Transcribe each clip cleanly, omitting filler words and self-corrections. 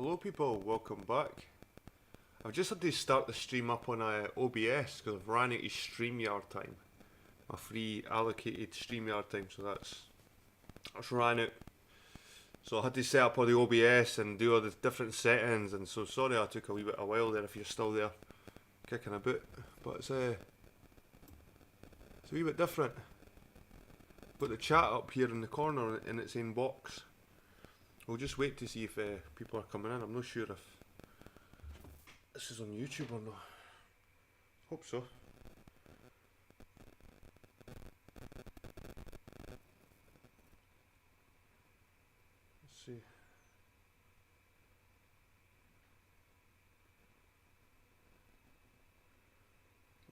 Hello people, welcome back. I've just had to start the stream up on OBS because I've ran out of StreamYard time. My free allocated StreamYard time, so that's ran out. So I had to set up all the OBS and do all the different settings, and so sorry I took a wee bit of a while there if you're still there kicking about. But it's a wee bit different. Got the chat up here in the corner in its own box. We'll just wait to see if people are coming in. I'm not sure if this is on YouTube or not. Hope so. Let's see.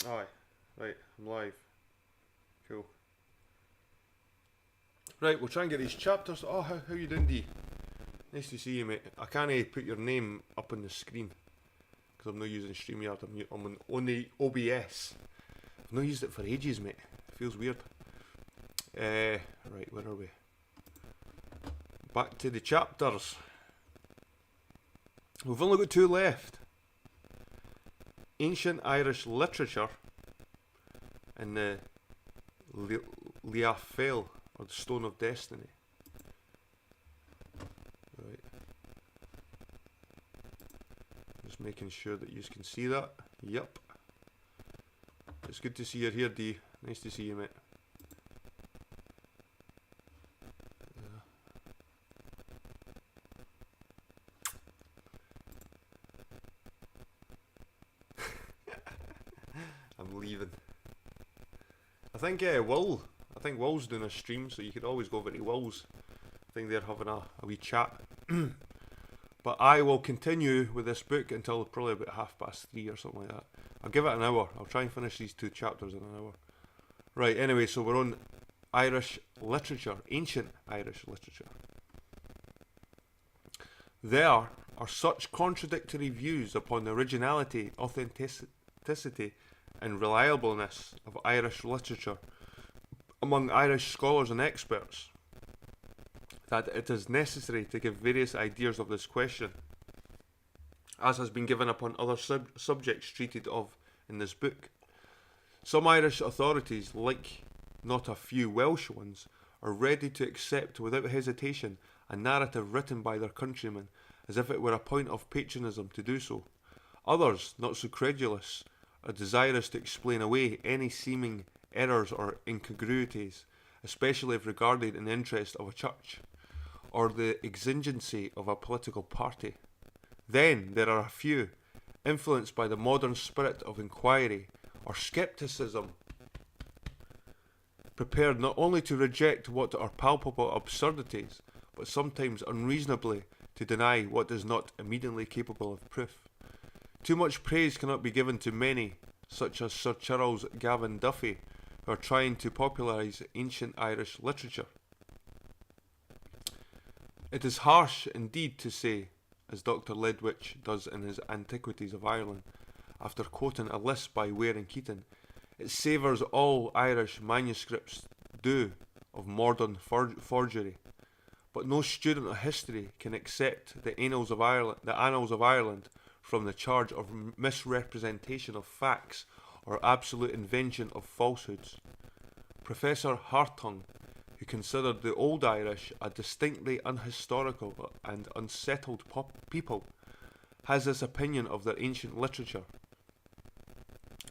Aye, right, I'm live. Cool. Right, we'll try and get these chapters. Oh, how you doing, D? Nice to see you, mate. I can't put your name up on the screen because I'm not using StreamYard. I'm on the OBS. I've not used it for ages, mate. It feels weird. Right, where are we? Back to the chapters. We've only got 2 left. Ancient Irish Literature and the Liafel, or the Stone of Destiny. Right. Just making sure that you can see that. Yep. It's good to see you here, D. Nice to see you, mate. I'm leaving. I think Will's doing a stream, so you could always go over to Will's. I think they're having a wee chat. But I will continue with this book until probably about 3:30 or something like that. I'll give it an hour. I'll try and finish these 2 chapters in an hour. Right, anyway, so we're on Irish literature, ancient Irish literature. There are such contradictory views upon the originality, authenticity, and reliableness of Irish literature among Irish scholars and experts that it is necessary to give various ideas of this question, as has been given upon other subjects treated of in this book. Some Irish authorities, like not a few Welsh ones, are ready to accept without hesitation a narrative written by their countrymen as if it were a point of patriotism to do so. Others, not so credulous, are desirous to explain away any seeming errors or incongruities, especially if regarded in the interest of a church, or the exigency of a political party. Then there are a few, influenced by the modern spirit of inquiry or scepticism, prepared not only to reject what are palpable absurdities, but sometimes unreasonably to deny what is not immediately capable of proof. Too much praise cannot be given to many, such as Sir Charles Gavan Duffy, who are trying to popularise ancient Irish literature. It is harsh indeed to say, as Dr. Ledwich does in his Antiquities of Ireland, after quoting a list by Ware and Keaton, it savours all Irish manuscripts do of modern forgery. But no student of history can accept the Annals of Ireland from the charge of misrepresentation of facts or absolute invention of falsehoods. Professor Hartung, who considered the Old Irish a distinctly unhistorical and unsettled people, has this opinion of their ancient literature.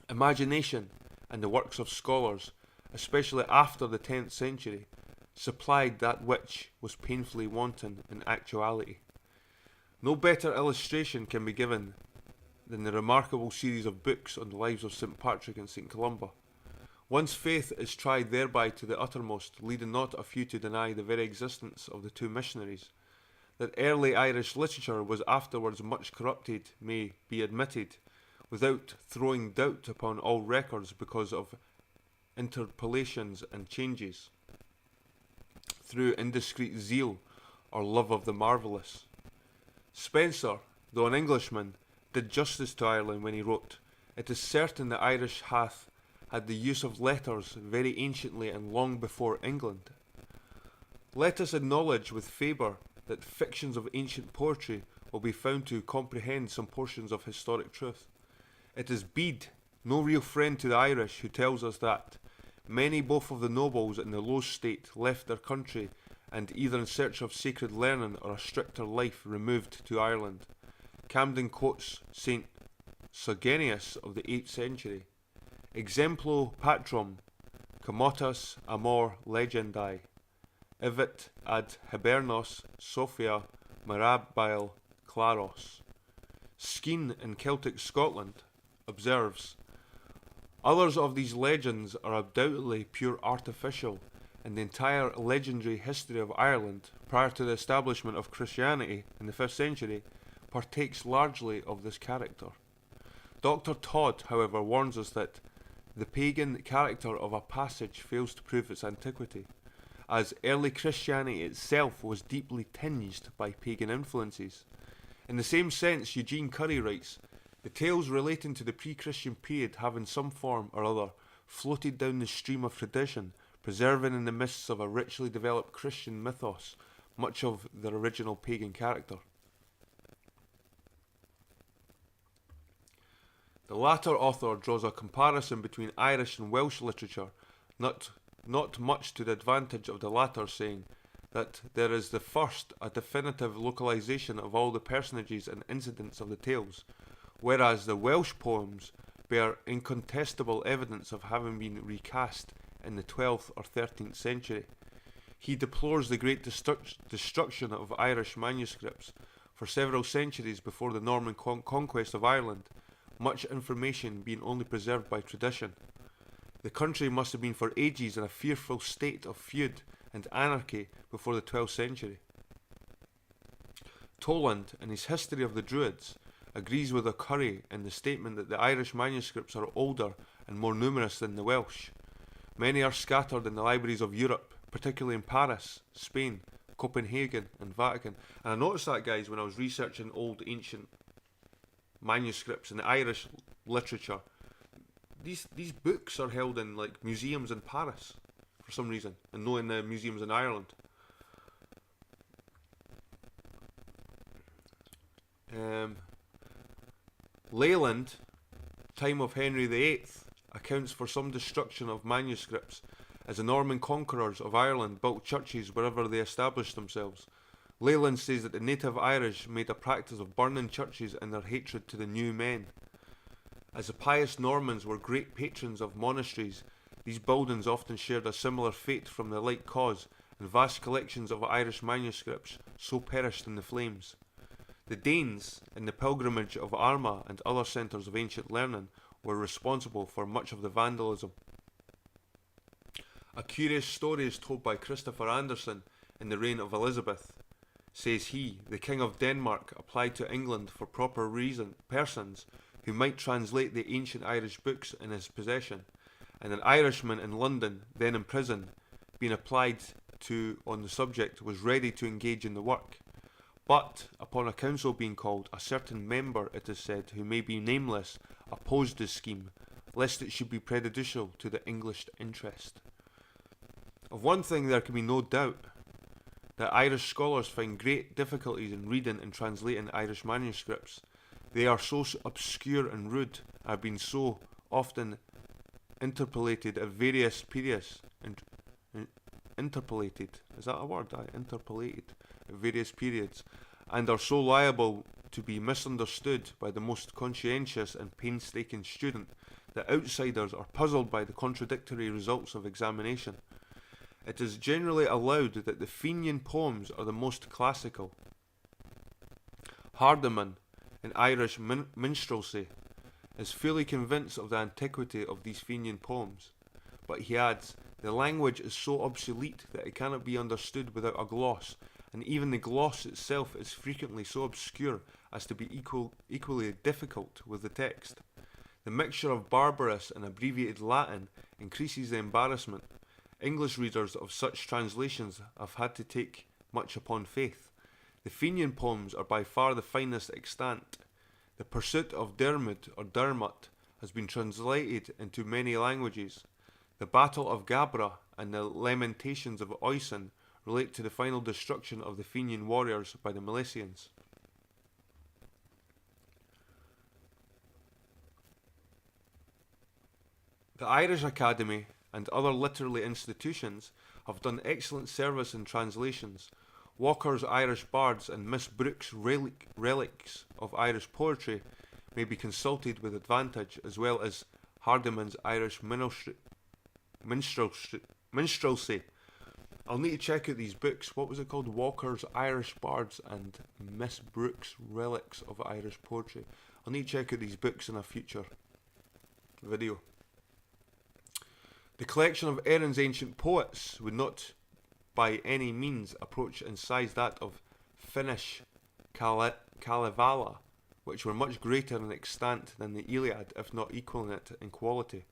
Imagination and the works of scholars, especially after the 10th century, supplied that which was painfully wanting in actuality. No better illustration can be given than the remarkable series of books on the lives of St. Patrick and St. Columba. One's faith is tried thereby to the uttermost, leading not a few to deny the very existence of the 2 missionaries. That early Irish literature was afterwards much corrupted may be admitted, without throwing doubt upon all records because of interpolations and changes, through indiscreet zeal or love of the marvellous. Spencer, though an Englishman, did justice to Ireland when he wrote, "It is certain the Irish hath had the use of letters very anciently and long before England." Let us acknowledge with Faber that fictions of ancient poetry will be found to comprehend some portions of historic truth. It is Bede, no real friend to the Irish, who tells us that many both of the nobles and the low state left their country and either in search of sacred learning or a stricter life removed to Ireland. Camden quotes St. Sogenius of the 8th century. Exemplo patrum, commotus amor legendae, evit ad hibernos Sophia mirabile claros. Skene in Celtic Scotland observes, others of these legends are undoubtedly pure artificial, and the entire legendary history of Ireland prior to the establishment of Christianity in the 5th century partakes largely of this character. Dr. Todd, however, warns us that the pagan character of a passage fails to prove its antiquity, as early Christianity itself was deeply tinged by pagan influences. In the same sense, Eugene Curry writes, the tales relating to the pre-Christian period have in some form or other floated down the stream of tradition, preserving in the mists of a richly developed Christian mythos much of their original pagan character. The latter author draws a comparison between Irish and Welsh literature, not much to the advantage of the latter, saying that there is the first a definitive localization of all the personages and incidents of the tales, whereas the Welsh poems bear incontestable evidence of having been recast in the 12th or 13th century. He deplores the great destruction of Irish manuscripts. For several centuries before the Norman conquest of Ireland, much information being only preserved by tradition. The country must have been for ages in a fearful state of feud and anarchy before the 12th century. Toland, in his History of the Druids, agrees with Curry in the statement that the Irish manuscripts are older and more numerous than the Welsh. Many are scattered in the libraries of Europe, particularly in Paris, Spain, Copenhagen and Vatican. And I noticed that, guys, when I was researching old ancient manuscripts in the Irish literature. These books are held in like museums in Paris for some reason, and not in the museums in Ireland. Leyland, time of Henry VIII, accounts for some destruction of manuscripts, as the Norman conquerors of Ireland built churches wherever they established themselves. Leyland says that the native Irish made a practice of burning churches in their hatred to the new men. As the pious Normans were great patrons of monasteries, these buildings often shared a similar fate from the like cause, and vast collections of Irish manuscripts so perished in the flames. The Danes, in the pilgrimage of Armagh and other centres of ancient learning, were responsible for much of the vandalism. A curious story is told by Christopher Anderson in the reign of Elizabeth. Says he, the King of Denmark applied to England for proper persons who might translate the ancient Irish books in his possession, and an Irishman in London, then in prison, being applied to on the subject, was ready to engage in the work. But, upon a council being called, a certain member, it is said, who may be nameless, opposed the scheme, lest it should be prejudicial to the English interest. Of one thing there can be no doubt, that Irish scholars find great difficulties in reading and translating Irish manuscripts. They are so obscure and rude, and have been so often interpolated at various periods. Interpolated, is that a word? Interpolated at various periods, and are so liable to be misunderstood by the most conscientious and painstaking student that outsiders are puzzled by the contradictory results of examination. It is generally allowed that the Fenian poems are the most classical. Hardiman, in Irish minstrelsy, is fully convinced of the antiquity of these Fenian poems, but he adds, the language is so obsolete that it cannot be understood without a gloss, and even the gloss itself is frequently so obscure as to be equally difficult with the text. The mixture of barbarous and abbreviated Latin increases the embarrassment. English readers of such translations have had to take much upon faith. The Fenian poems are by far the finest extant. The Pursuit of Dermot or Dermot has been translated into many languages. The Battle of Gabra and the Lamentations of Oisin relate to the final destruction of the Fenian warriors by the Milesians. The Irish Academy and other literary institutions have done excellent service in translations. Walker's Irish Bards and Miss Brooke's Relics of Irish Poetry may be consulted with advantage, as well as Hardiman's Irish Minstrelsy. I'll need to check out these books. What was it called? Walker's Irish Bards and Miss Brooke's Relics of Irish Poetry. I'll need to check out these books in a future video. The collection of Erin's ancient poets would not by any means approach in size that of Finnish Kalevala, which were much greater in extent than the Iliad, if not equaling it in quality.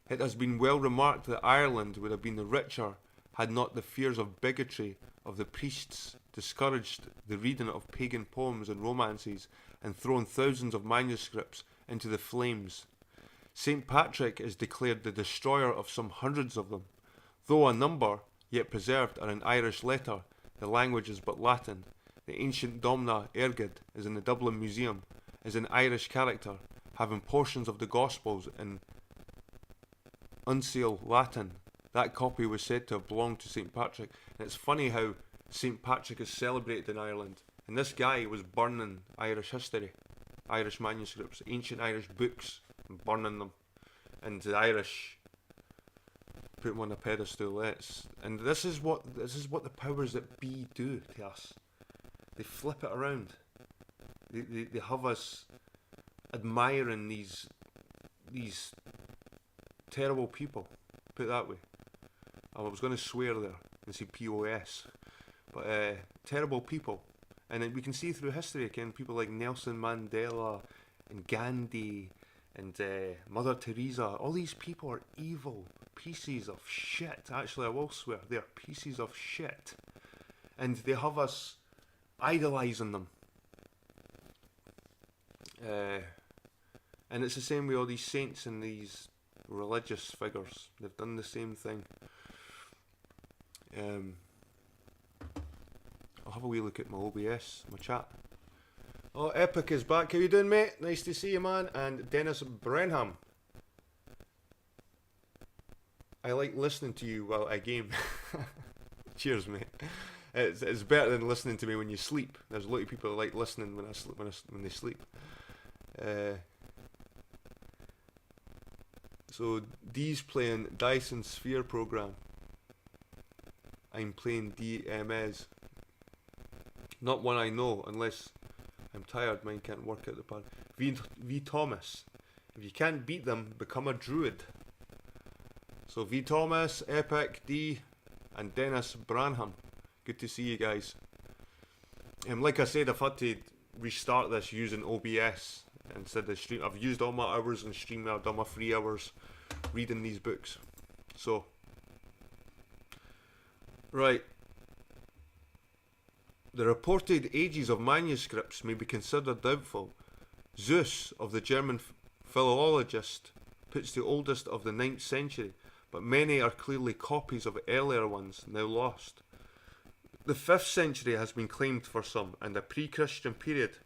It has been well remarked that Ireland would have been the richer had not the fears of bigotry of the priests discouraged the reading of pagan poems and romances and thrown thousands of manuscripts into the flames. St. Patrick is declared the destroyer of some hundreds of them. Though a number, yet preserved, are in Irish letter, the language is but Latin. The ancient Domna Ergid is in the Dublin Museum, is in Irish character, having portions of the Gospels in Uncial Latin. That copy was said to have belonged to St. Patrick. And it's funny how St. Patrick is celebrated in Ireland. And this guy was burning Irish history, Irish manuscripts, ancient Irish books, and burning them. And the Irish put them on a pedestal. And this is what the powers that be do to us. They flip it around. They have us admiring these terrible people. Put it that way. I was going to swear there and say POS, but terrible people. And then we can see through history again people like Nelson Mandela and Gandhi and Mother Teresa. All these people are evil pieces of shit. Actually, I will swear they are pieces of shit, and they have us idolising them. And it's the same with all these saints and these religious figures. They've done the same thing. I'll have a wee look at my OBS, my chat. Oh, Epic is back. How you doing, mate? Nice to see you, man. And Dennis Brenham. I like listening to you while I game. Cheers, mate. It's better than listening to me when you sleep. There's a lot of people who like listening when they sleep. So D's playing Dyson Sphere program. I'm playing DMS. Not one I know, unless I'm tired. Mine can't work out the pad. V Thomas. If you can't beat them, become a druid. So V Thomas, Epic, D, and Dennis Branham. Good to see you guys. Like I said, I've had to restart this using OBS instead of stream. I've used all my hours in stream. I've done my 3 hours reading these books. So, right. The reported ages of manuscripts may be considered doubtful. Zeus, of the German philologist, puts the oldest of the 9th century, but many are clearly copies of earlier ones, now lost. The 5th century has been claimed for some, and a pre-Christian period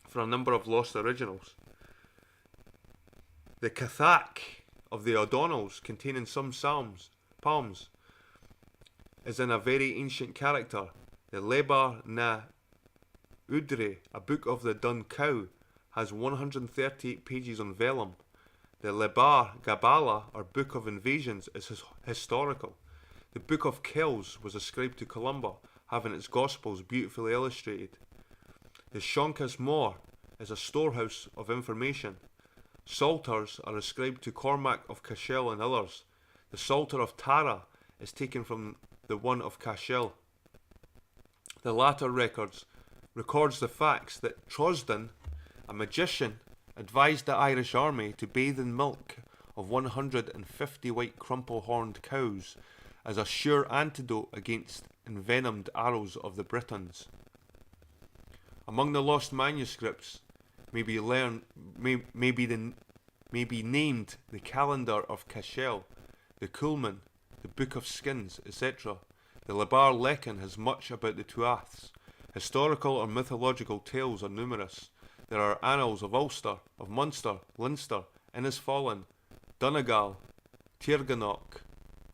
for a number of lost originals. The Cathach of the O'Donnells, containing some palms, is in a very ancient character. The Lebar na Udre, a book of the Dun Cow, has 138 pages on vellum. The Lebar Gabala, or Book of Invasions, is historical. The Book of Kells was ascribed to Columba, having its Gospels beautifully illustrated. The Shonkas Mor is a storehouse of information. Psalters are ascribed to Cormac of Cashel and others. The Psalter of Tara is taken from the one of Cashel. The latter records the facts that Trosden, a magician, advised the Irish army to bathe in milk of 150 white crumple-horned cows as a sure antidote against envenomed arrows of the Britons. Among the lost manuscripts may be named the Calendar of Cashel, the Cullman, the Book of Skins, etc. The Lebar Lecan has much about the Tuaths. Historical or mythological tales are numerous. There are annals of Ulster, of Munster, Leinster, Innisfallen, Donegal, Tirganach,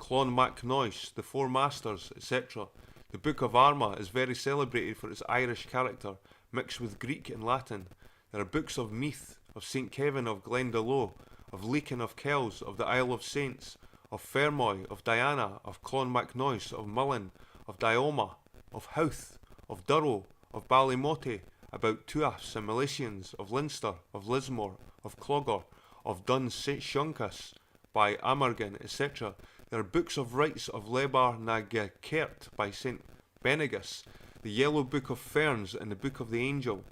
Clonmacnoise, the Four Masters, etc. The Book of Armagh is very celebrated for its Irish character, mixed with Greek and Latin. There are books of Meath, of St. Kevin of Glendalough, of Lecan of Kells, of the Isle of Saints, of Fermoy, of Diana, of Clonmacnoise, of Mullen, of Dioma, of Howth, of Durrow, of Ballymote, about Tuaths and Milesians, of Leinster, of Lismore, of Clogger, of Dun St. Shunkas, by Amergin, etc. There are books of rites of Lebar na Gekert by St. Benegus, the Yellow Book of Ferns and the Book of the Angel.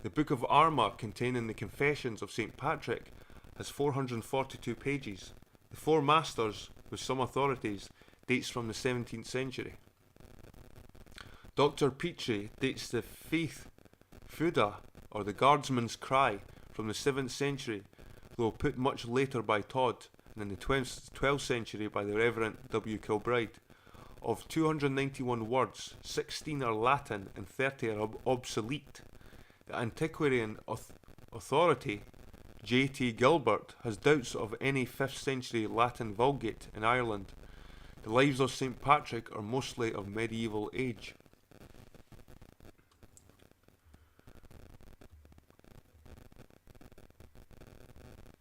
The Book of Armagh, containing the Confessions of St. Patrick, has 442 pages. The Four Masters, with some authorities, dates from the 17th century. Dr. Petrie dates the Faith Fuda, or the Guardsman's Cry, from the 7th century, though put much later by Todd, and in the 12th century by the Reverend W. Kilbride. Of 291 words, 16 are Latin and 30 are obsolete. The antiquarian authority, J.T. Gilbert, has doubts of any 5th century Latin Vulgate in Ireland. The lives of St. Patrick are mostly of medieval age.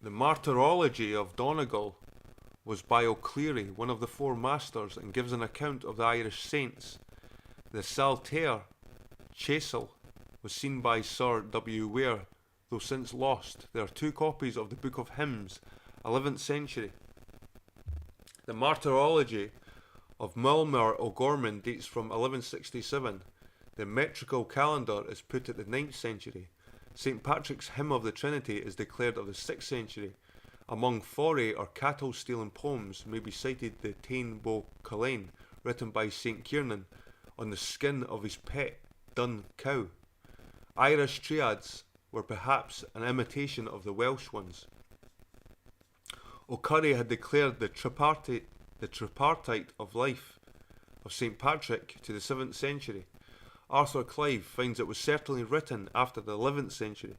The Martyrology of Donegal was by O'Clery, one of the Four Masters, and gives an account of the Irish saints. The Saltaire Chasel was seen by Sir W. Ware, though since lost. There are 2 copies of the Book of Hymns, 11th century. The Martyrology of Mulmer O'Gorman dates from 1167. The metrical calendar is put at the 9th century. St. Patrick's Hymn of the Trinity is declared of the 6th century. Among foray or cattle-stealing poems may be cited the Tain Bo Cullen, written by St. Kiernan, on the skin of his pet dun cow. Irish triads were perhaps an imitation of the Welsh ones. O'Curry had declared the tripartite of life of St. Patrick to the 7th century. Arthur Clive finds it was certainly written after the 11th century.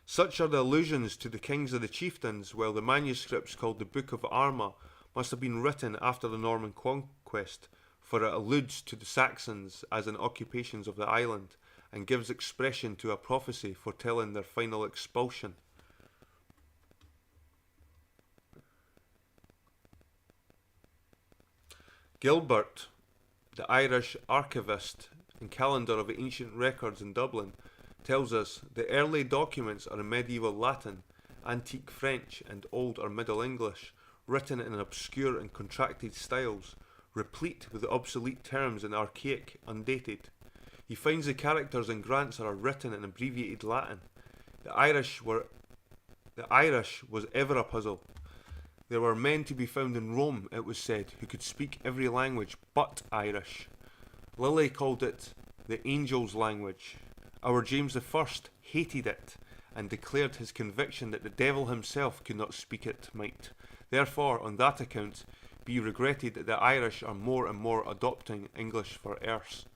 Such are the allusions to the kings of the chieftains, while the manuscripts called the Book of Armagh must have been written after the Norman conquest, for it alludes to the Saxons as in occupations of the island, and gives expression to a prophecy foretelling their final expulsion. Gilbert, the Irish archivist and calendar of ancient records in Dublin, tells us the early documents are in medieval Latin, antique French and Old or Middle English, written in obscure and contracted styles, replete with obsolete terms and archaic, undated. He finds the characters and grants are written in abbreviated Latin. The Irish was ever a puzzle. There were men to be found in Rome, it was said, who could speak every language but Irish. Lilly called it the angel's language. Our James I hated it, and declared his conviction that the devil himself could not speak it might. Therefore, on that account, be regretted that the Irish are more and more adopting English for Erse.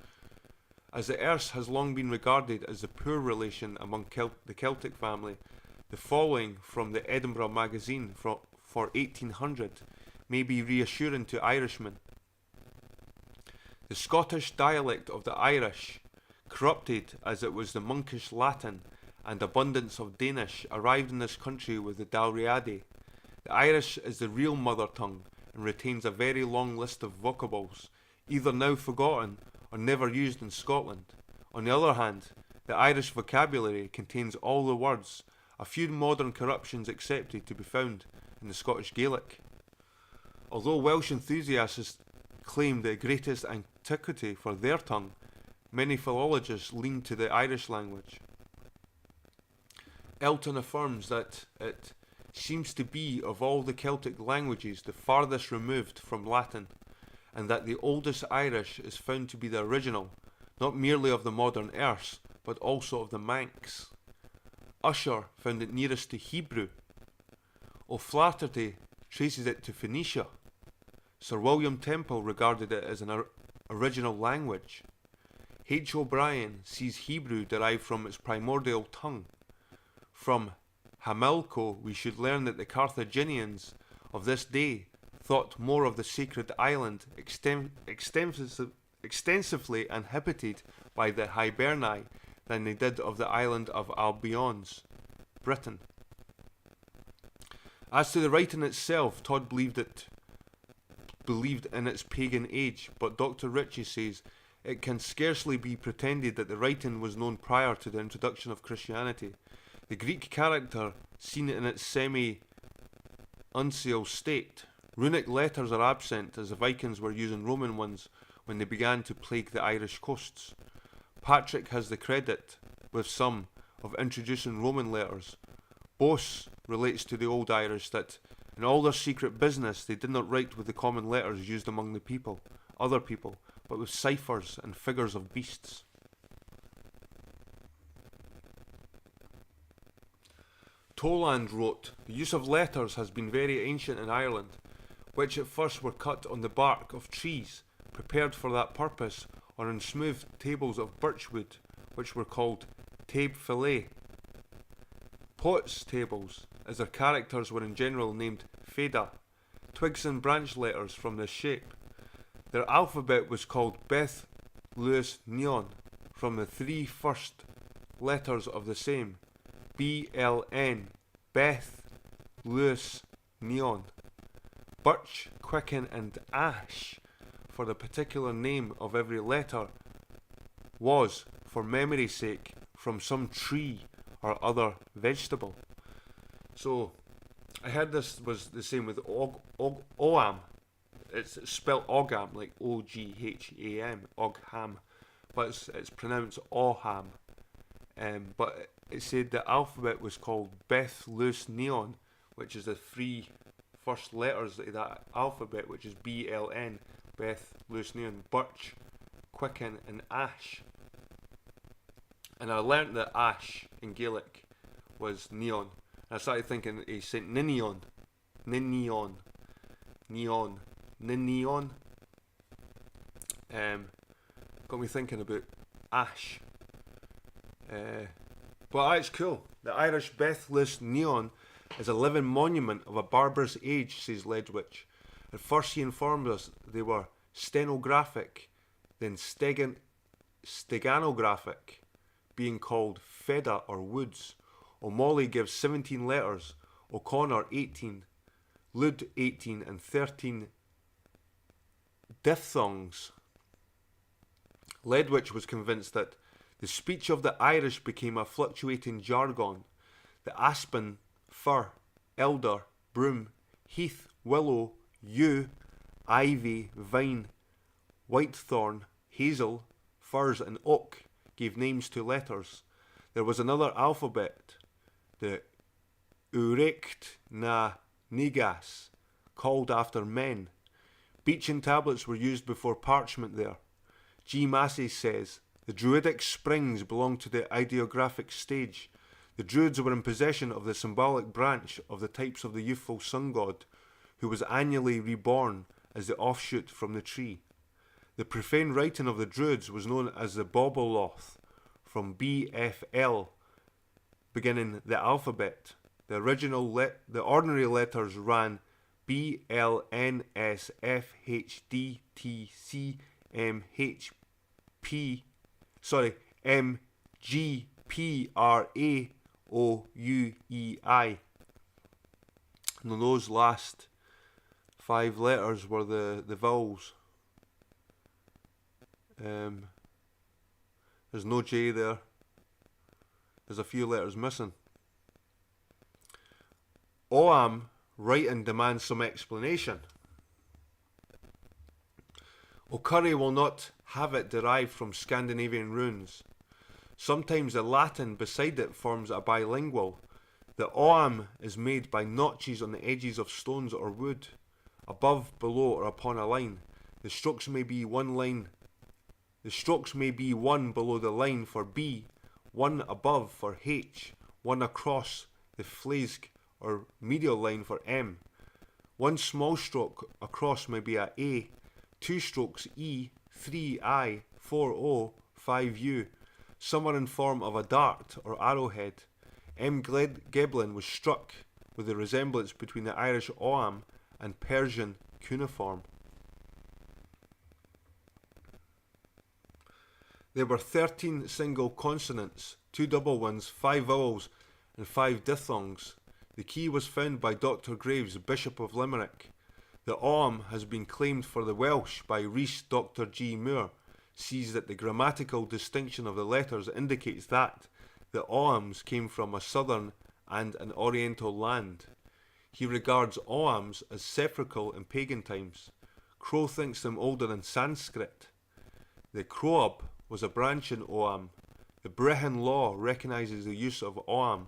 As the Erse has long been regarded as the poor relation among the Celtic family, the following from the Edinburgh Magazine for 1800 may be reassuring to Irishmen. The Scottish dialect of the Irish, corrupted as it was the monkish Latin and abundance of Danish, arrived in this country with the Dalriadi. The Irish is the real mother tongue and retains a very long list of vocables, either now forgotten or never used in Scotland. On the other hand, the Irish vocabulary contains all the words, a few modern corruptions excepted, to be found in the Scottish Gaelic. Although Welsh enthusiasts claim the greatest antiquity for their tongue, many philologists lean to the Irish language. Elton affirms that it seems to be of all the Celtic languages the farthest removed from Latin, and that the oldest Irish is found to be the original, not merely of the modern Erse, but also of the Manx. Usher found it nearest to Hebrew. O'Flaherty traces it to Phoenicia. Sir William Temple regarded it as an original language. H. O'Brien sees Hebrew derived from its primordial tongue. From Hamilco we should learn that the Carthaginians of this day thought more of the sacred island extensively inhabited by the Hiberni than they did of the island of Albion's, Britain. As to the writing itself, Todd believed in its pagan age, but Dr. Ritchie says it can scarcely be pretended that the writing was known prior to the introduction of Christianity. The Greek character seen in its semi-uncial state. Runic letters are absent, as the Vikings were using Roman ones when they began to plague the Irish coasts. Patrick has the credit, with some, of introducing Roman letters. Bose relates to the Old Irish that in all their secret business they did not write with the common letters used among the other people, but with ciphers and figures of beasts. Toland wrote, "The use of letters has been very ancient in Ireland, which at first were cut on the bark of trees, prepared for that purpose, or on smooth tables of birchwood, which were called tabe fillet. Poets' tables, as their characters were in general named feda, twigs and branch letters from this shape. Their alphabet was called Beth Lewis Neon, from the three first letters of the same, BLN, Beth Lewis Neon. Birch, quicken, and ash, for the particular name of every letter, was, for memory's sake, from some tree or other vegetable." So, I heard this was the same with Ogham. It's spelled Ogham, like Ogham, Ogham, but it's pronounced Oham. But it said the alphabet was called Beth Lewis Neon, which is the three first letters of that alphabet, which is BLN, Beth Lewis Neon, birch, quicken, and ash. And I learnt that ash in Gaelic was neon. I started thinking he said Ninion. Ninion. Neon. Ninion. Got me thinking about ash. But it's cool. The Irish Beth Lewis Neon is a living monument of a barbarous age, says Ledwich. At first he informed us they were stenographic, then steganographic, being called Feda or Woods. O'Malley gives 17 letters, O'Connor 18, Lud 18 and 13 diphthongs. Ledwich was convinced that the speech of the Irish became a fluctuating jargon. The aspen, fir, elder, broom, heath, willow, yew, ivy, vine, whitethorn, hazel, firs and oak gave names to letters. There was another alphabet, the Urecht na Negas, called after men. Beechen tablets were used before parchment there. G. Massey says, the Druidic springs belonged to the ideographic stage. The Druids were in possession of the symbolic branch of the types of the youthful sun god, who was annually reborn as the offshoot from the tree. The profane writing of the Druids was known as the Boboloth, from BFL, beginning the alphabet. The ordinary letters ran B, L, N, S, F, H, D, T, C, M, M, G, P, R, A, O, U, E, I. And those last 5 letters were the vowels. There's no J there. There's a few letters missing. Ogham writing demands some explanation. O'Curry will not have it derived from Scandinavian runes. Sometimes the Latin beside it forms a bilingual. The Ogham is made by notches on the edges of stones or wood, above, below, or upon a line. The strokes may be one below the line for B, one above for H, one across the flask or medial line for M. One small stroke across may be a A, 2 strokes E, 3 I, 4 O, 5 U. Some are in form of a dart or arrowhead. M. Geblin was struck with the resemblance between the Irish Ogham and Persian cuneiform. There were 13 single consonants, 2 double ones, 5 vowels, and 5 diphthongs. The key was found by Dr. Graves, Bishop of Limerick. The Ogham has been claimed for the Welsh by Rhys. Dr. G. Moore sees that the grammatical distinction of the letters indicates that the Oghams came from a southern and an oriental land. He regards Oghams as sepulchral in pagan times. Crow thinks them older than Sanskrit. The Croab was a branch in Ogham. The Brehon law recognises the use of Ogham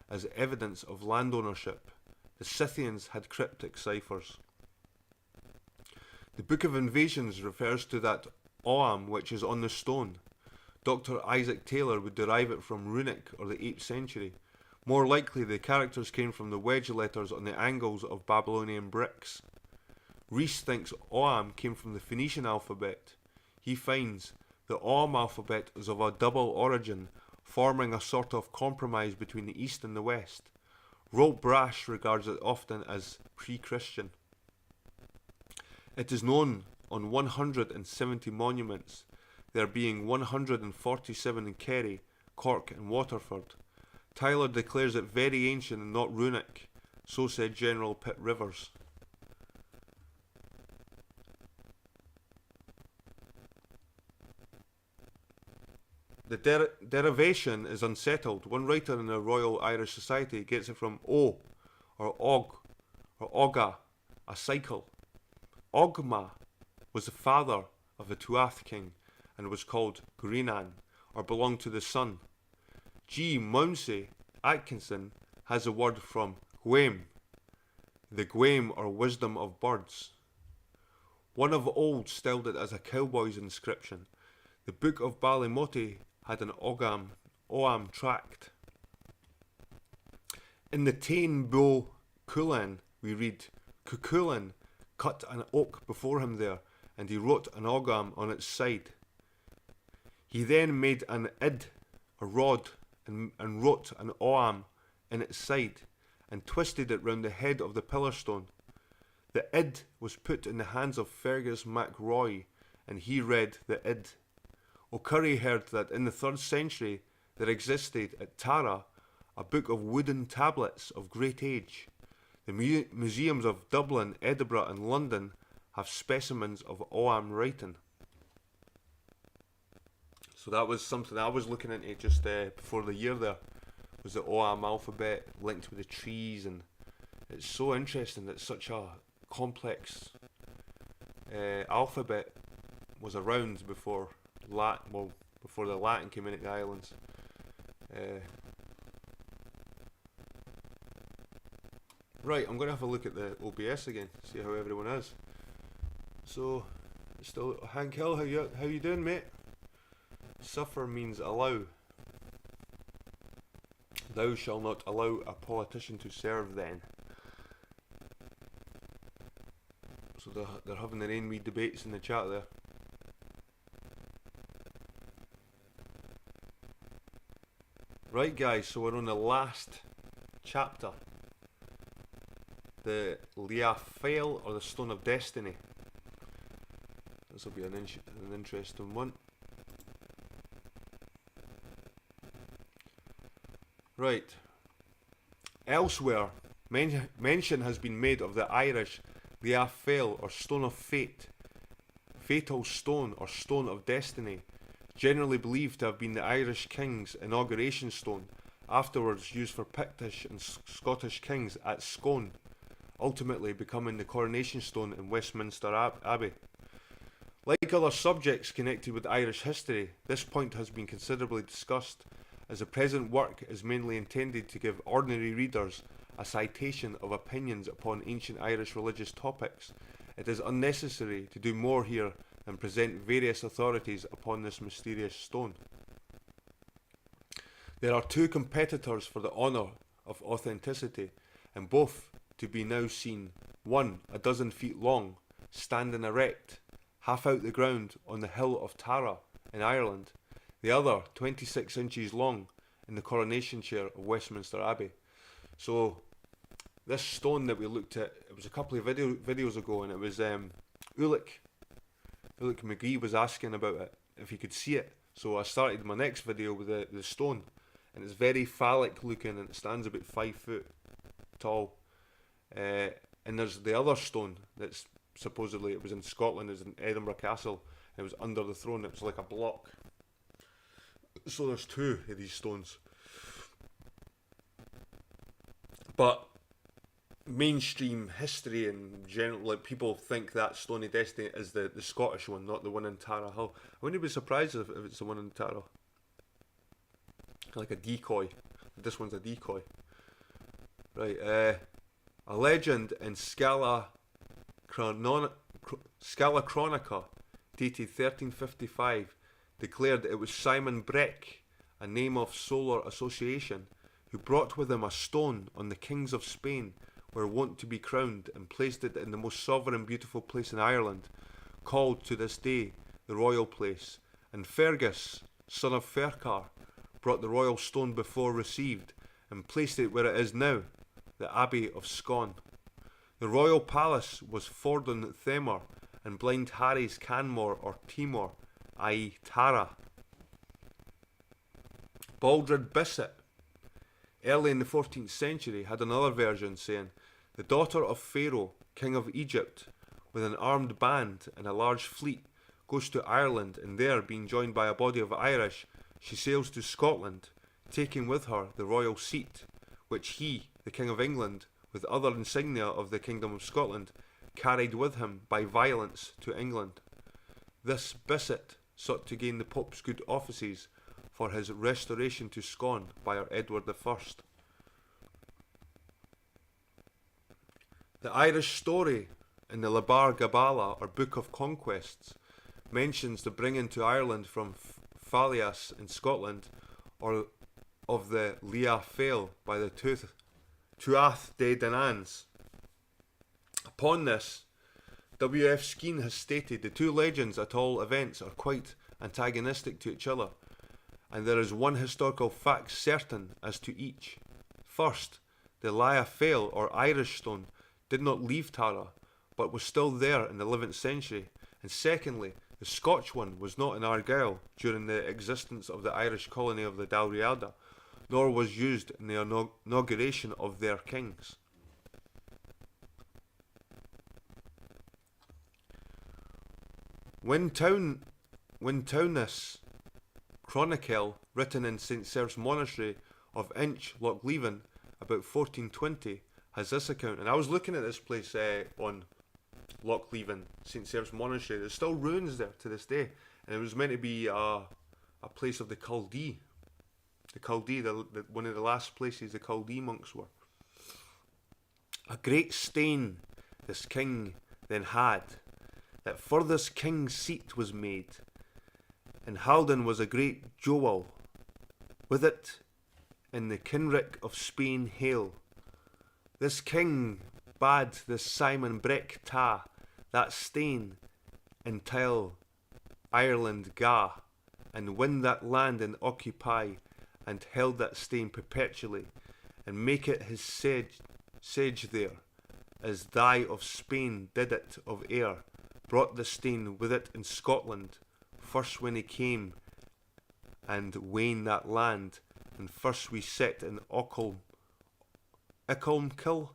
as evidence of land ownership. The Scythians had cryptic ciphers. The Book of Invasions refers to that Ogham which is on the stone. Dr. Isaac Taylor would derive it from runic or the 8th century. More likely the characters came from the wedge letters on the angles of Babylonian bricks. Rhys thinks Ogham came from the Phoenician alphabet. He finds the Ogham alphabet is of a double origin, forming a sort of compromise between the East and the West. Rolt Brash regards it often as pre-Christian. It is known on 170 monuments, there being 147 in Kerry, Cork and Waterford. Tyler declares it very ancient and not runic, so said General Pitt Rivers. The derivation is unsettled. One writer in the Royal Irish Society gets it from O, or Og, or Oga, a cycle. Ogma was the father of the Tuath king and was called Grinan, or belonged to the sun. G. Mounsey Atkinson has a word from Gwaim, the Gwaim or wisdom of birds. One of old styled it as a cowboy's inscription. The Book of Ballymote had an Ogham tract. In the Tain Bo Culan we read, Cuchulainn cut an oak before him there, and he wrote an Ogham on its side. He then made an id, a rod, and wrote an Ogham in its side, and twisted it round the head of the pillar stone. The id was put in the hands of Fergus MacRoy, and he read the id. O'Curry heard that in the 3rd century there existed at Tara a book of wooden tablets of great age. The museums of Dublin, Edinburgh and London have specimens of Ogham writing. So that was something I was looking into just before the year there, was the Ogham alphabet linked with the trees, and it's so interesting that such a complex alphabet was around before before the Latin came into the islands. Right, I'm going to have a look at the OBS again, see how everyone is. So, still Hank Hill, how you doing, mate? Suffer means allow. Thou shalt not allow a politician to serve then. So they're having their own wee debates in the chat there. Right guys, so we're on the last chapter. The Leafail, or the Stone of Destiny. This will be an interesting one. Right. Elsewhere, mention has been made of the Irish Leafail, or Stone of Fate, fatal stone or stone of destiny, generally believed to have been the Irish king's inauguration stone, afterwards used for Pictish and Scottish kings at Scone, ultimately becoming the coronation stone in Westminster Abbey. Like other subjects connected with Irish history, this point has been considerably discussed, as the present work is mainly intended to give ordinary readers a citation of opinions upon ancient Irish religious topics. It is unnecessary to do more here than present various authorities upon this mysterious stone. There are two competitors for the honour of authenticity, and both to be now seen, one 12 feet long, standing erect, half out the ground on the hill of Tara in Ireland, the other 26 inches long in the coronation chair of Westminster Abbey. So this stone that we looked at, it was a couple of videos ago, and it was Ulick McGee was asking about it, if he could see it. So I started my next video with the stone, and it's very phallic looking, and it stands about 5 foot tall. And there's the other stone that's supposedly, it was in Scotland, it was in Edinburgh Castle, and it was under the throne. It was like a block. So there's two of these stones. But mainstream history and general, like, people think that Stony Destiny is the Scottish one, not the one in Tara Hill. I wouldn't be surprised if it's the one in Tara. Like a decoy. This one's a decoy. Right, a legend in Scala Chronica, dated 1355, declared it was Simon Breck, a name of solar association, who brought with him a stone on the kings of Spain were wont to be crowned, and placed it in the most sovereign beautiful place in Ireland, called to this day the Royal Place. And Fergus, son of Ferchar, brought the royal stone before received, and placed it where it is now, the Abbey of Scone. The royal palace was Fordun Themor, and Blind Harry's Canmore or Timor, i.e. Tara. Baldred Bissett, early in the 14th century, had another version saying, the daughter of Pharaoh, king of Egypt, with an armed band and a large fleet, goes to Ireland, and there, being joined by a body of Irish, she sails to Scotland, taking with her the royal seat, which he, the King of England, with other insignia of the Kingdom of Scotland, carried with him by violence to England. This Bissett sought to gain the Pope's good offices for his restoration to Scone by our Edward I. The Irish story in the Labar Gabala, or Book of Conquests, mentions the bringing to Ireland from Falias in Scotland, or of the Lia Fail by the Tuath de Danans. Upon this, W.F. Skene has stated the two legends at all events are quite antagonistic to each other, and there is one historical fact certain as to each. First, the Lia Fail, or Irish stone, did not leave Tara, but was still there in the 11th century, and secondly, the Scotch one was not in Argyll during the existence of the Irish colony of the Dalriada, nor was used in the inauguration of their kings. Wintowness Chronicle, written in St. Serve's Monastery of Inch, Loch Leven, about 1420, has this account. And I was looking at this place on Loch Leven, St. Serve's Monastery. There's still ruins there to this day, and it was meant to be a place of the Chaldee. The Chaldee, one of the last places the Chaldee monks were. A great stain this king then had, that for this king's seat was made, and Halden was a great jewel, with it in the kinrick of Spain hail. This king bade this Simon Breck ta that stain until Ireland ga, and win that land and occupy, and held that stain perpetually, and make it his sage there, as thy of Spain did it of Ayr, brought the stain with it in Scotland, first when he came and wane that land, and first we set in Icolmkill,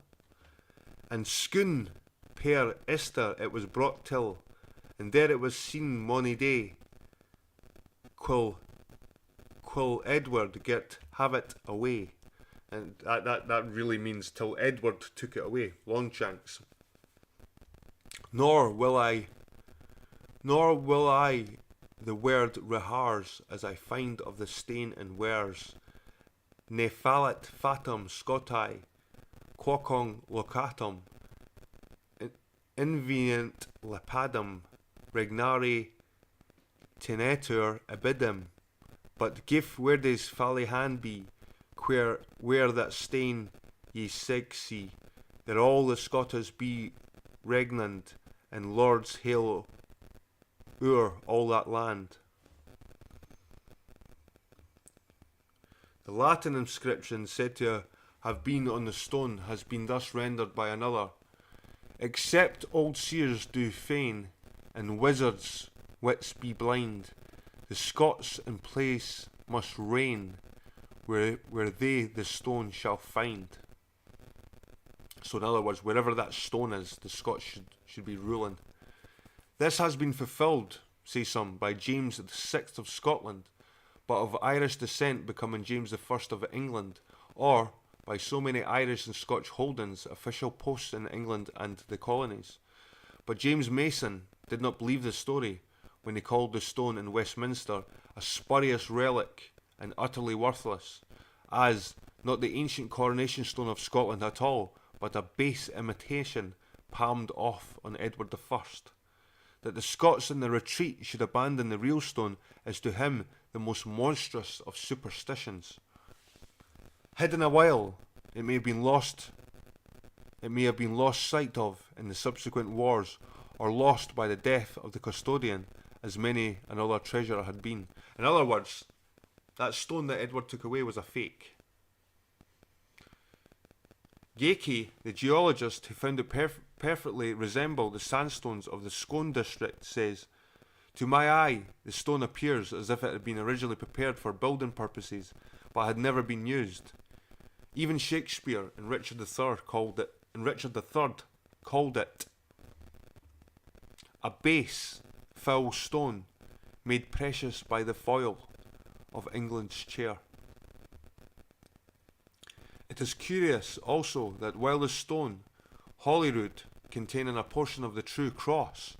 and Scone per Esther it was brought till, and there it was seen mony day, quill Edward get have it away. And that really means till Edward took it away, Longshanks. Nor will I the word rehars as I find of the stain and wares, ne fallit fatum Scotai, quocung locatum, invient lepadum, regnare tenetur abidum, but gif wordes fally hand be, where that stain ye see, that all the Scottes be regnant, and lords hail o'er all that land. The Latin inscription said to have been on the stone has been thus rendered by another. Except old seers do feign, and wizards' wits be blind, the Scots in place must reign, where they the stone shall find. So in other words, wherever that stone is, the Scots should be ruling. This has been fulfilled, say some, by James VI of Scotland, but of Irish descent becoming James I of England, or by so many Irish and Scotch holdings, official posts in England and the colonies. But James Mason did not believe the story when he called the stone in Westminster a spurious relic and utterly worthless, as not the ancient coronation stone of Scotland at all, but a base imitation palmed off on Edward I. That the Scots in the retreat should abandon the real stone is to him the most monstrous of superstitions. Hidden awhile, it may have been lost sight of in the subsequent wars, or lost by the death of the custodian, as many another treasure had been. In other words, that stone that Edward took away was a fake. Geikie, the geologist who found it perfectly resemble the sandstones of the Scone district, says, "To my eye, the stone appears as if it had been originally prepared for building purposes, but had never been used. Even Shakespeare in Richard III called it a base, foul stone, made precious by the foil of England's chair." It is curious also that while the stone, Holyrood, containing a portion of the true cross,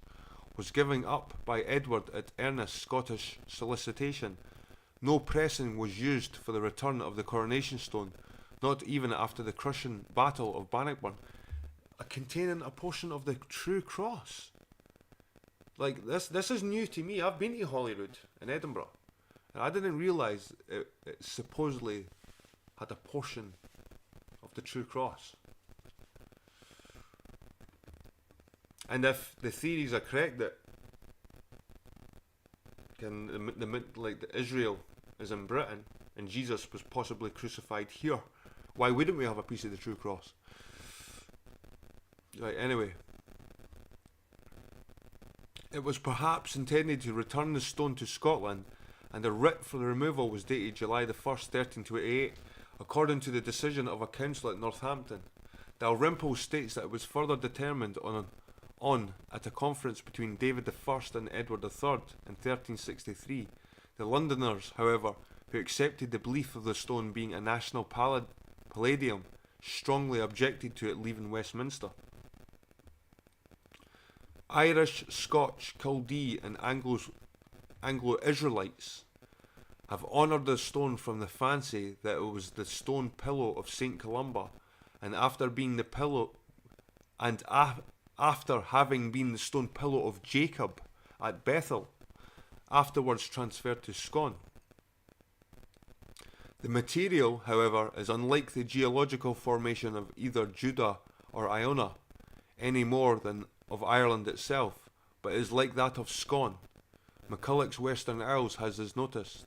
was given up by Edward at earnest Scottish solicitation, no pressing was used for the return of the coronation stone, not even after the crushing battle of Bannockburn, containing a portion of the true cross. Like, this is new to me. I've been to Holyrood in Edinburgh, and I didn't realise it supposedly had a portion of the true cross. And if the theories are correct that Israel is in Britain and Jesus was possibly crucified here, why wouldn't we have a piece of the true cross? Right, anyway. It was perhaps intended to return the stone to Scotland, and a writ for the removal was dated July the 1st, 1328, according to the decision of a council at Northampton. Dalrymple states that it was further determined on at a conference between David I and Edward III in 1363. The Londoners, however, who accepted the belief of the stone being a national palladium, strongly objected to it leaving Westminster. Irish, Scotch, Chaldee and Anglo-Israelites have honoured the stone from the fancy that it was the stone pillow of St. Columba, and after having been the stone pillow of Jacob at Bethel, afterwards transferred to Scone. The material, however, is unlike the geological formation of either Judah or Iona, any more than of Ireland itself, but is like that of Scone. McCulloch's Western Isles has this noticed.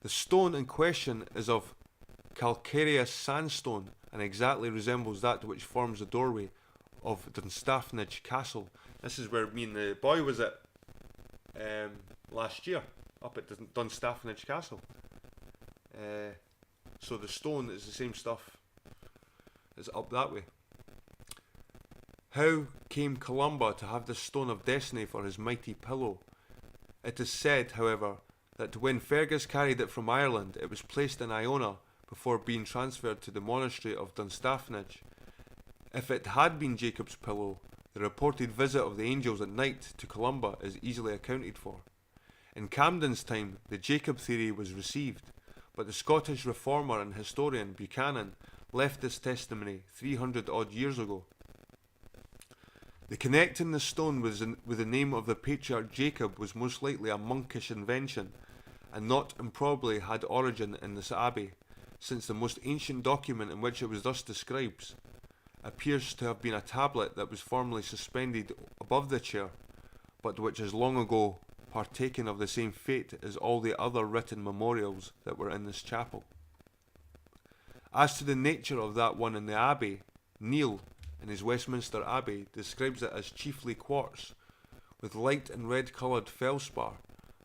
The stone in question is of calcareous sandstone and exactly resembles that which forms the doorway of Dunstaffnage Castle. This is where me and the boy was at last year, up at Dunstaffnage Castle. So the stone is the same stuff. It's up that way. How came Columba to have this stone of destiny for his mighty pillow? It is said, however, that when Fergus carried it from Ireland, it was placed in Iona before being transferred to the monastery of Dunstaffnage. If it had been Jacob's pillow, the reported visit of the angels at night to Columba is easily accounted for. In Camden's time, the Jacob theory was received, but the Scottish reformer and historian Buchanan left this testimony 300 odd years ago. The connecting the stone with the name of the patriarch Jacob was most likely a monkish invention, and not improbably had origin in this abbey, since the most ancient document in which it was thus described appears to have been a tablet that was formerly suspended above the chair, but which has long ago partaken of the same fate as all the other written memorials that were in this chapel. As to the nature of that one in the Abbey, Neil, in his Westminster Abbey, describes it as chiefly quartz, with light and red coloured felspar,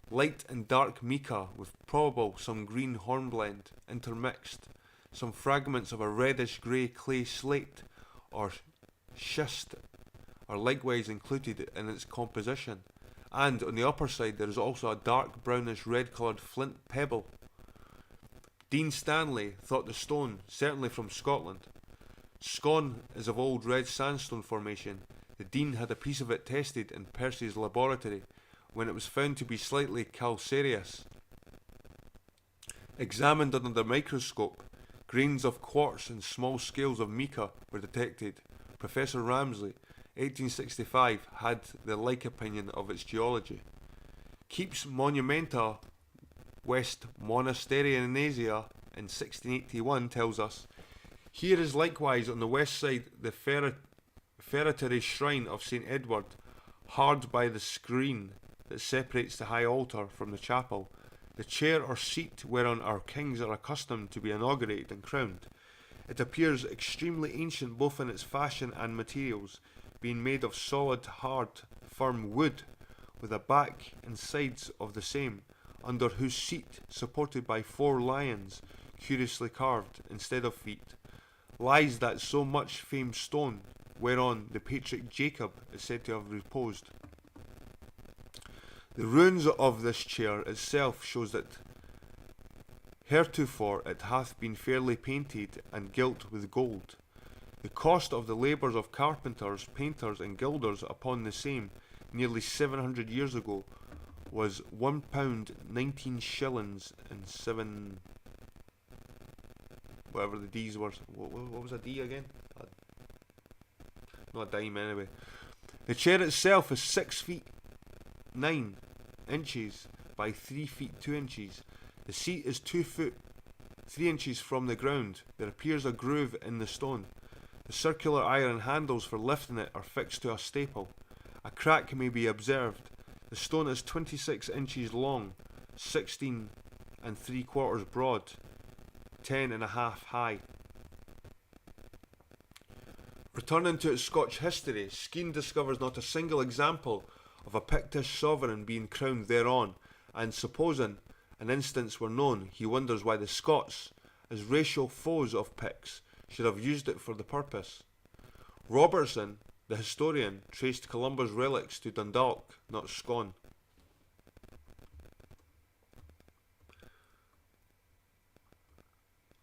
light and dark mica with probable some green hornblende intermixed, some fragments of a reddish grey clay slate or schist are likewise included in its composition, and on the upper side there is also a dark brownish red coloured flint pebble. Dean Stanley thought the stone certainly from Scotland. Scone is of old red sandstone formation. The Dean had a piece of it tested in Percy's laboratory when it was found to be slightly calcareous. Examined under the microscope, grains of quartz and small scales of mica were detected. Professor Ramsay, 1865, had the like opinion of its geology. Keeps Monumenta West Monasterianasia in 1681 tells us, here is likewise on the west side the feretory shrine of St. Edward, hard by the screen that separates the high altar from the chapel, the chair or seat whereon our kings are accustomed to be inaugurated and crowned. It appears extremely ancient both in its fashion and materials, being made of solid, hard, firm wood, with a back and sides of the same, under whose seat, supported by 4 lions, curiously carved, instead of feet, lies that so much famed stone, whereon the patriarch Jacob is said to have reposed. The ruins of this chair itself shows that heretofore it hath been fairly painted and gilt with gold. The cost of the labours of carpenters, painters, and gilders upon the same, nearly 700 years ago, was £1 19 shillings and 7... whatever the D's were. What was a D again? Not a dime anyway. The chair itself is 6 feet 9 inches by 3 feet 2 inches. The seat is 2 foot 3 inches from the ground. There appears a groove in the stone. The circular iron handles for lifting it are fixed to a staple. A crack may be observed. The stone is 26 inches long, 16 3/4 broad, 10.5 high. Returning to its Scotch history, Skene discovers not a single example of a Pictish sovereign being crowned thereon, and supposing an instance were known, he wonders why the Scots, as racial foes of Picts, should have used it for the purpose. Robertson, the historian, traced Columba's relics to Dundalk, not Scone.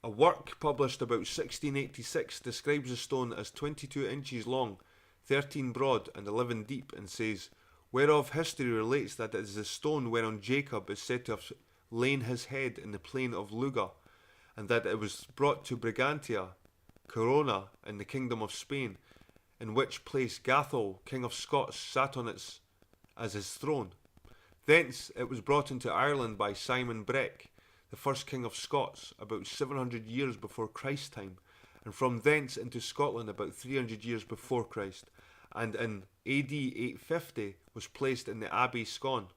A work published about 1686 describes the stone as 22 inches long, 13 broad, and 11 deep, and says, whereof history relates that it is the stone whereon Jacob is said to have lain his head in the plain of Luga, and that it was brought to Brigantia, Corona, in the kingdom of Spain, in which place Gathol, king of Scots, sat on it as his throne. Thence it was brought into Ireland by Simon Breck, the first king of Scots, about 700 years before Christ's time, and from thence into Scotland about 300 years before Christ, and in AD 850 was placed in the Abbey Scone.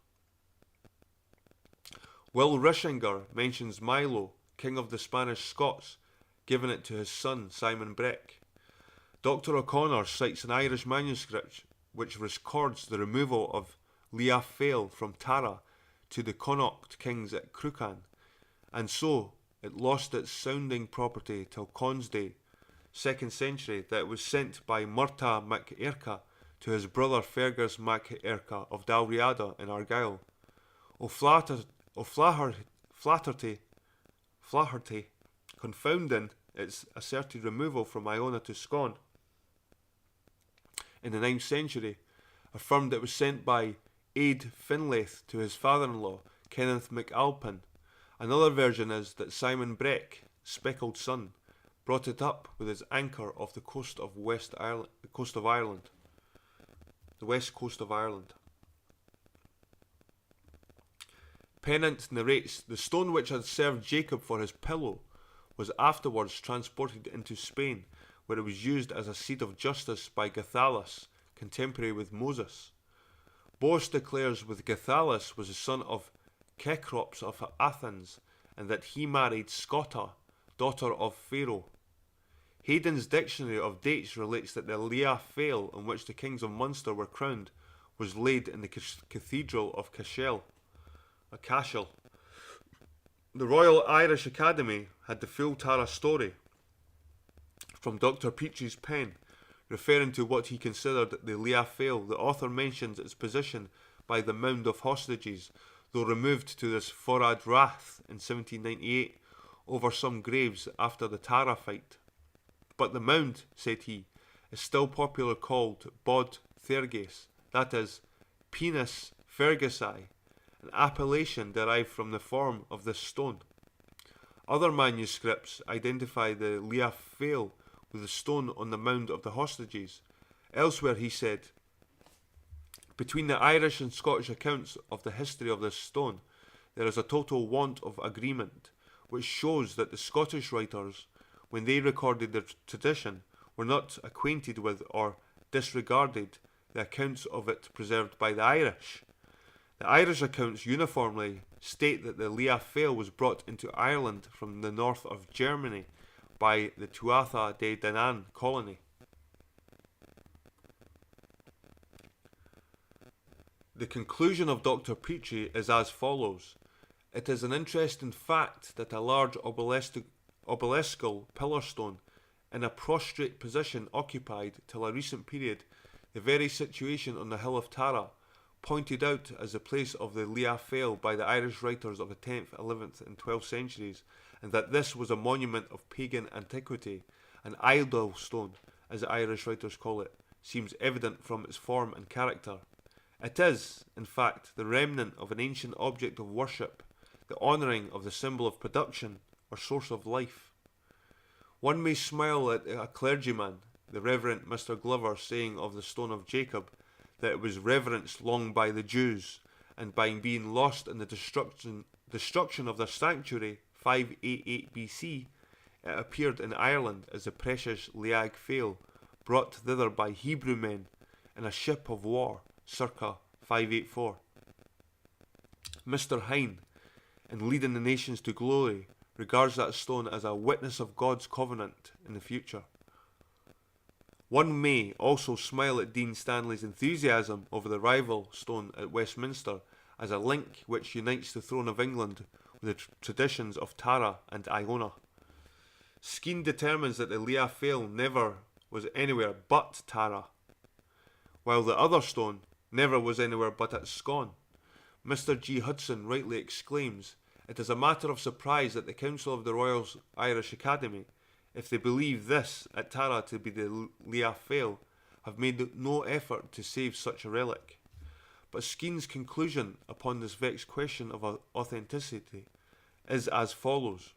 Will Rishinger mentions Milo, king of the Spanish Scots, giving it to his son Simon Breck. Dr. O'Connor cites an Irish manuscript which records the removal of Leah Fail from Tara to the Connaught kings at Cruachan, and so it lost its sounding property till Con's day, 2nd century, that it was sent by Murtagh mac Airca to his brother Fergus mac Airca of Dalriada in Argyll. Flaherty, confounding its asserted removal from Iona to Scone in the 9th century, affirmed it was sent by Aid Finlayth to his father-in-law, Kenneth MacAlpin. Another version is that Simon Breck, speckled son, brought it up with his anchor off the coast of Ireland. The west coast of Ireland. Pennant narrates, the stone which had served Jacob for his pillow was afterwards transported into Spain, where it was used as a seat of justice by Gathalus, contemporary with Moses. Boas declares with Gathalus was the son of Cecrops of Athens, and that he married Scotta, daughter of Pharaoh. Hayden's Dictionary of Dates relates that the Leah Fail on which the kings of Munster were crowned was laid in the Cathedral of Cashel. The Royal Irish Academy had the full Tara story from Dr. Peachey's pen, referring to what he considered the Leah Fail. The author mentions its position by the Mound of Hostages, though removed to this Forad Rath in 1798 over some graves after the Tara fight. But the mound, said he, is still popular called Bod Therges, that is, Penis Fergusi, an appellation derived from the form of this stone. Other manuscripts identify the Leah Fail with the stone on the mound of the hostages. Elsewhere he said, between the Irish and Scottish accounts of the history of this stone, there is a total want of agreement, which shows that the Scottish writers, when they recorded their tradition, were not acquainted with or disregarded the accounts of it preserved by the Irish. The Irish accounts uniformly state that the Leah Fail was brought into Ireland from the north of Germany by the Tuatha de Danann colony. The conclusion of Dr. Peachey is as follows. It is an interesting fact that a large obeliskal pillar stone in a prostrate position occupied till a recent period the very situation on the hill of Tara, pointed out as the place of the Leah Fail by the Irish writers of the 10th, 11th and 12th centuries, and that this was a monument of pagan antiquity, an idol stone, as the Irish writers call it, seems evident from its form and character. It is, in fact, the remnant of an ancient object of worship, the honouring of the symbol of production or source of life. One may smile at a clergyman, the Reverend Mr. Glover, saying of the Stone of Jacob that it was reverenced long by the Jews, and by being lost in the destruction of their sanctuary 588 BC, it appeared in Ireland as the precious Leag Fail, brought thither by Hebrew men in a ship of war circa 584. Mr. Hine, in Leading the Nations to Glory, regards that stone as a witness of God's covenant in the future. One may also smile at Dean Stanley's enthusiasm over the rival stone at Westminster as a link which unites the throne of England with the traditions of Tara and Iona. Skene determines that the Leah Fail never was anywhere but Tara, while the other stone never was anywhere but at Scone. Mr. G. Hudson rightly exclaims, it is a matter of surprise that the Council of the Royal Irish Academy, if they believe this at Tara to be the Leah Fail, have made no effort to save such a relic. But Skene's conclusion upon this vexed question of authenticity is as follows.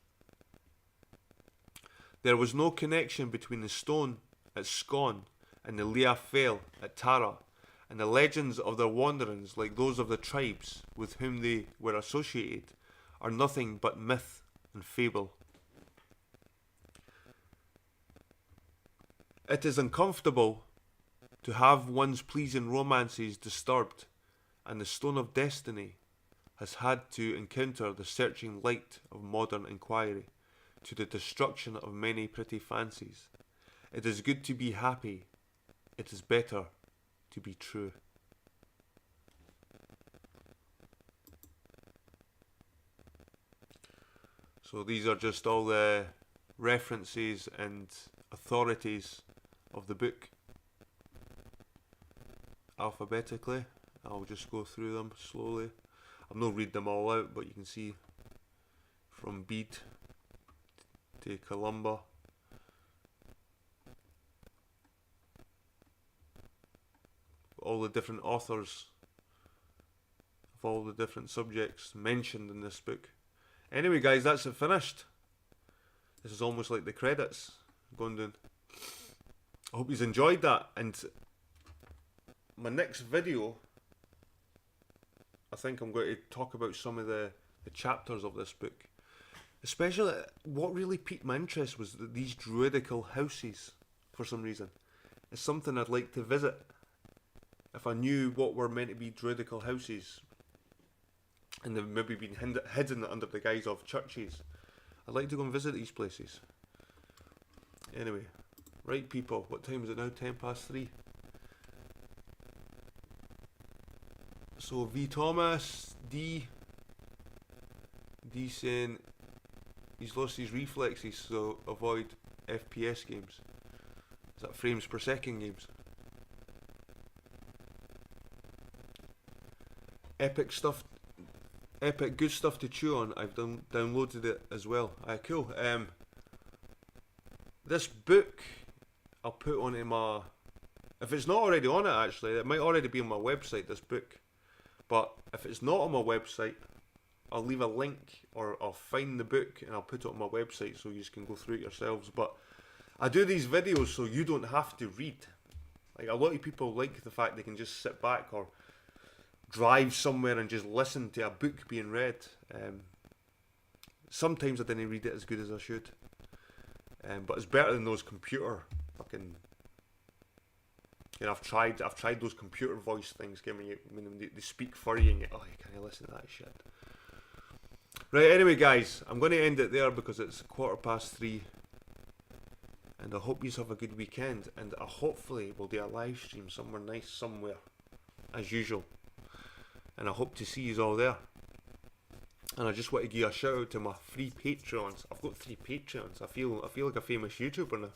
There was no connection between the stone at Scone and the Leah Fail at Tara, and the legends of their wanderings, like those of the tribes with whom they were associated, are nothing but myth and fable. It is uncomfortable to have one's pleasing romances disturbed, and the Stone of Destiny has had to encounter the searching light of modern inquiry, to the destruction of many pretty fancies. It is good to be happy, it is better to be true. So these are just all the references and authorities of the book alphabetically. I'll just go through them slowly. I'll not read them all out, but you can see from Bede to Columba. All the different authors of all the different subjects mentioned in this book. Anyway guys, that's it finished. This is almost like the credits going down. I hope you've enjoyed that, and my next video, I think I'm going to talk about some of the chapters of this book. Especially, what really piqued my interest was these druidical houses, for some reason. It's something I'd like to visit, if I knew what were meant to be druidical houses, and they've maybe been hidden under the guise of churches. I'd like to go and visit these places. Anyway, right people, what time is it now? 3:10. So V Thomas, D saying he's lost his reflexes, so avoid FPS games. Is that frames per second games? Epic stuff, epic good stuff to chew on. I've downloaded it as well. Cool. This book I'll put onto my, if it's not already on it actually, it might already be on my website, this book. But if it's not on my website, I'll leave a link, or I'll find the book and I'll put it on my website so you can go through it yourselves. But I do these videos so you don't have to read. Like, a lot of people like the fact they can just sit back or drive somewhere and just listen to a book being read. Sometimes I didn't read it as good as I should. But it's better than those computer fucking. You know, I've tried those computer voice things, giving you when they speak for you, and you can't listen to that shit. Right, anyway, guys, I'm going to end it there because it's 3:15, and I hope you have a good weekend, and hopefully we'll do a live stream somewhere nice, somewhere, as usual, and I hope to see you all there. And I just want to give a shout out to my 3 Patreons. I've got 3 Patreons. I feel like a famous YouTuber now.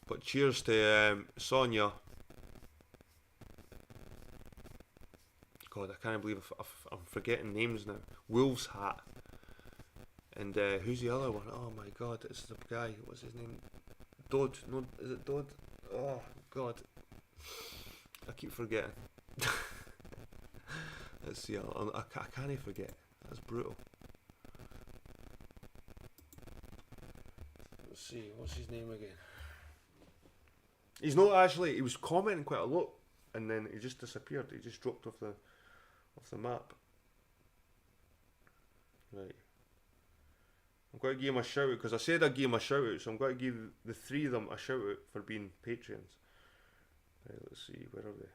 But cheers to Sonia. God, I can't believe I'm forgetting names now. Wolf's Hat. And who's the other one? Oh my God, it's the guy. What's his name? Dodd. No, is it Dodd? Oh God, I keep forgetting. Let's see. I can't forget. That's brutal. Let's see. What's his name again? He's not actually. He was commenting quite a lot, and then he just disappeared. He just dropped off the map. Right. I'm going to give him a shout out because I said I'd give him a shout out, so I'm going to give the 3 of them a shout out for being Patreons. Right. Let's see. Where are they?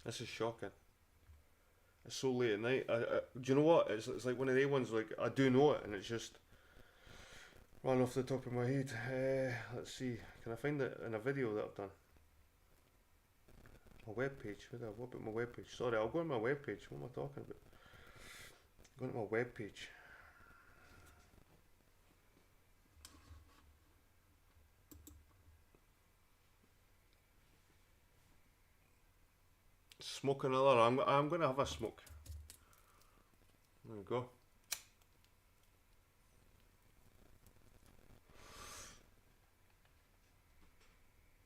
This is shocking. It's so late at night. Do you know what? It's like one of the ones, like, I do know it, and it's just run off the top of my head. Let's see. Can I find it in a video that I've done? My webpage. What about my webpage? Sorry, I'll go on my webpage. What am I talking about? Go to my webpage. Smoke another. I'm going to have a smoke. There we go.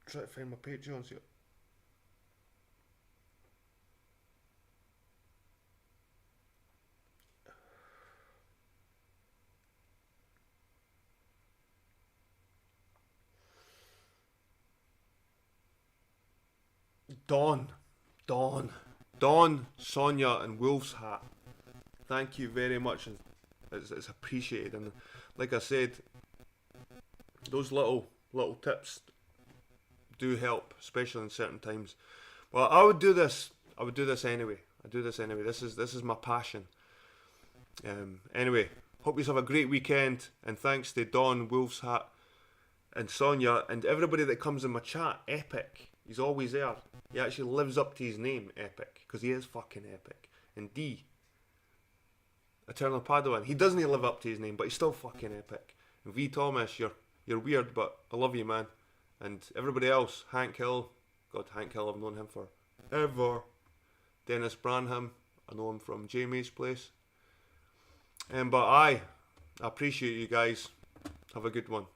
Try to find my Patreons here. Dawn, Sonia, and Wolf's Hat. Thank you very much. It's appreciated, and like I said, those little tips do help, especially in certain times. Well, I would do this anyway. This is my passion. Anyway, hope you have a great weekend, and thanks to Dawn, Wolf's Hat, and Sonia, and everybody that comes in my chat. Epic. He's always there. He actually lives up to his name, Epic, because he is fucking epic. And D, Eternal Padawan, he doesn't live up to his name, but he's still fucking epic. And V Thomas, you're weird, but I love you, man. And everybody else, Hank Hill, God, Hank Hill, I've known him for ever. Dennis Branham, I know him from Jamie's place. But I appreciate you guys. Have a good one.